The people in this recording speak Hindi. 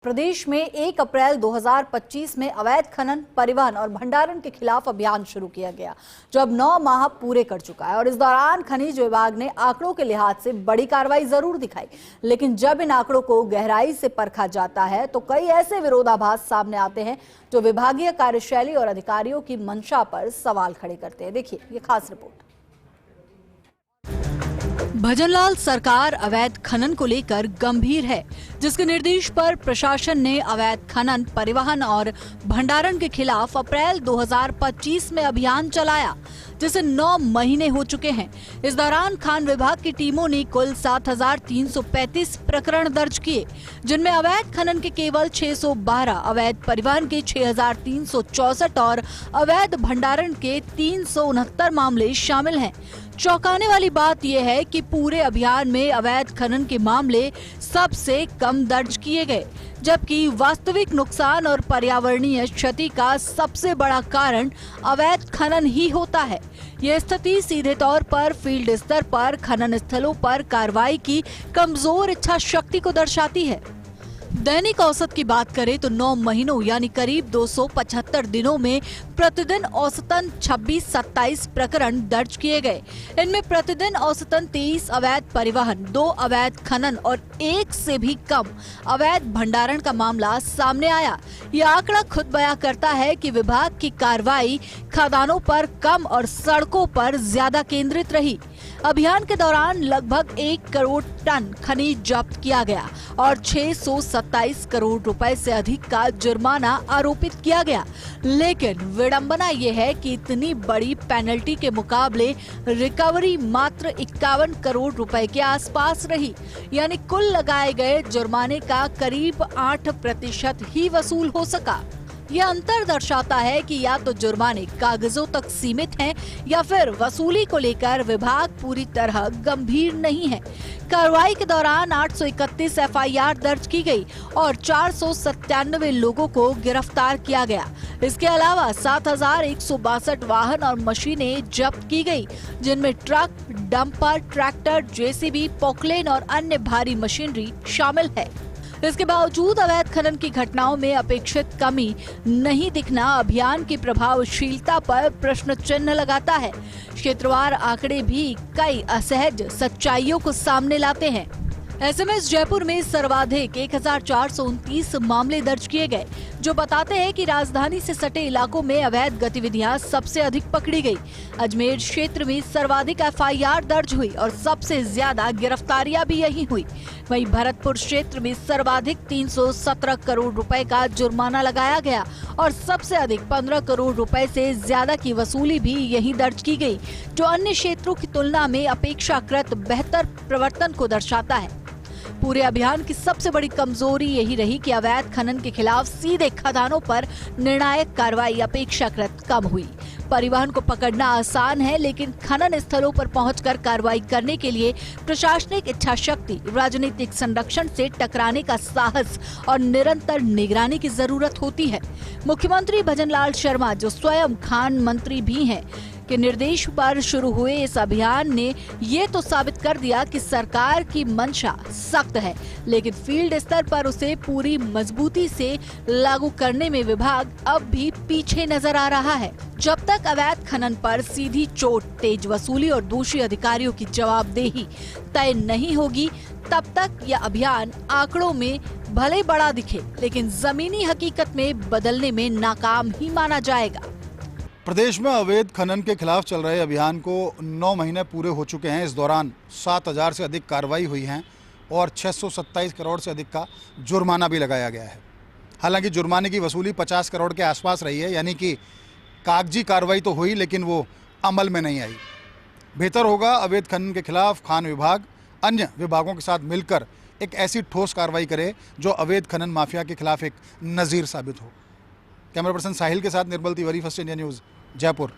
प्रदेश में 1 अप्रैल 2025 में अवैध खनन, परिवहन और भंडारण के खिलाफ अभियान शुरू किया गया, जो अब 9 माह पूरे कर चुका है। और इस दौरान खनिज विभाग ने आंकड़ों के लिहाज से बड़ी कार्रवाई जरूर दिखाई, लेकिन जब इन आंकड़ों को गहराई से परखा जाता है तो कई ऐसे विरोधाभास सामने आते हैं जो विभागीय कार्यशैली और अधिकारियों की मंशा पर सवाल खड़े करते हैं। देखिए ये खास रिपोर्ट। भजनलाल सरकार अवैध खनन को लेकर गंभीर है, जिसके निर्देश पर प्रशासन ने अवैध खनन, परिवहन और भंडारण के खिलाफ अप्रैल 2025 में अभियान चलाया, जिसे 9 महीने हो चुके हैं। इस दौरान खान विभाग की टीमों ने कुल 7,335 प्रकरण दर्ज किए, जिनमें अवैध खनन के केवल 612, अवैध परिवहन के 6,364 और अवैध भंडारण के 369 मामले शामिल हैं। चौंकाने वाली बात यह है कि पूरे अभियान में अवैध खनन के मामले सबसे कम दर्ज किए गए, जबकि वास्तविक नुकसान और पर्यावरणीय क्षति का सबसे बड़ा कारण अवैध खनन ही होता है। यह स्थिति सीधे तौर पर फील्ड स्तर पर खनन स्थलों पर कार्रवाई की कमजोर इच्छा शक्ति को दर्शाती है। दैनिक औसत की बात करें तो 9 महीनों यानी करीब 275 दिनों में प्रतिदिन औसतन 26-27 प्रकरण दर्ज किए गए। इनमें प्रतिदिन औसतन 23 अवैध परिवहन, 2 अवैध खनन और 1 से भी कम अवैध भंडारण का मामला सामने आया। यह आंकड़ा खुद बयां करता है कि विभाग की कार्रवाई खदानों पर कम और सड़कों पर ज्यादा केंद्रित रही। अभियान के दौरान लगभग 1 करोड़ टन खनिज जब्त किया गया और 627 करोड़ रुपए से अधिक का जुर्माना आरोपित किया गया। लेकिन विडंबना यह है कि इतनी बड़ी पेनल्टी के मुकाबले रिकवरी मात्र 51 करोड़ रुपए के आसपास रही, यानी कुल लगाए गए जुर्माने का करीब 8% ही वसूल हो सका। यह अंतर दर्शाता है कि या तो जुर्माने कागजों तक सीमित हैं या फिर वसूली को लेकर विभाग पूरी तरह गंभीर नहीं है। कार्रवाई के दौरान 831 एफआईआर दर्ज की गई और 497 लोगों को गिरफ्तार किया गया। इसके अलावा 7,162 वाहन और मशीनें जब्त की गई, जिनमें truck, dumper, tractor, JCB, Poclain और अन्य भारी मशीनरी शामिल है। इसके बावजूद अवैध खनन की घटनाओं में अपेक्षित कमी नहीं दिखना अभियान की प्रभावशीलता पर प्रश्न चिन्ह लगाता है। क्षेत्रवार आंकड़े भी कई असहज सच्चाइयों को सामने लाते हैं। एसएमएस जयपुर में सर्वाधिक 1,429 मामले दर्ज किए गए, जो बताते हैं कि राजधानी से सटे इलाकों में अवैध गतिविधियां सबसे अधिक पकड़ी गई। अजमेर क्षेत्र में सर्वाधिक एफआईआर दर्ज हुई और सबसे ज्यादा गिरफ्तारियां भी यहीं हुई। वहीं भरतपुर क्षेत्र में सर्वाधिक 317 करोड़ रुपए का जुर्माना लगाया गया और सबसे अधिक 15 करोड़ रुपए से ज्यादा की वसूली भी यहीं दर्ज की गई, जो अन्य क्षेत्रों की तुलना में अपेक्षाकृत बेहतर प्रवर्तन को दर्शाता है। पूरे अभियान की सबसे बड़ी कमजोरी यही रही कि अवैध खनन के खिलाफ सीधे खदानों पर निर्णायक कार्रवाई अपेक्षाकृत कम हुई। परिवहन को पकड़ना आसान है, लेकिन खनन स्थलों पर पहुंचकर कार्रवाई करने के लिए प्रशासनिक इच्छा शक्ति, राजनीतिक संरक्षण से टकराने का साहस और निरंतर निगरानी की जरूरत होती है। मुख्यमंत्री भजनलाल शर्मा, जो स्वयं खान मंत्री भी हैं, के निर्देश पर शुरू हुए इस अभियान ने ये तो साबित कर दिया कि सरकार की मंशा सख्त है, लेकिन फील्ड स्तर पर उसे पूरी मजबूती से लागू करने में विभाग अब भी पीछे नजर आ रहा है। जब तक अवैध खनन पर सीधी चोट, तेज वसूली और दोषी अधिकारियों की जवाबदेही तय नहीं होगी, तब तक यह अभियान आंकड़ों में भले बड़ा दिखे, लेकिन जमीनी हकीकत में बदलने में नाकाम ही माना जाएगा। प्रदेश में अवैध खनन के खिलाफ चल रहे अभियान को 9 महीने पूरे हो चुके हैं। इस दौरान 7,000 से अधिक कार्रवाई हुई हैं और 627 करोड़ से अधिक का जुर्माना भी लगाया गया है। हालांकि जुर्माने की वसूली 50 करोड़ के आसपास रही है, यानी कि कागजी कार्रवाई तो हुई लेकिन वो अमल में नहीं आई। बेहतर होगा अवैध खनन के खिलाफ खान विभाग अन्य विभागों के साथ मिलकर एक ऐसी ठोस कार्रवाई करे जो अवैध खनन माफिया के खिलाफ एक नज़ीर साबित हो। कैमरा पर्सन साहिल के साथ Nirmal Tiwari, first India news, Jaipur.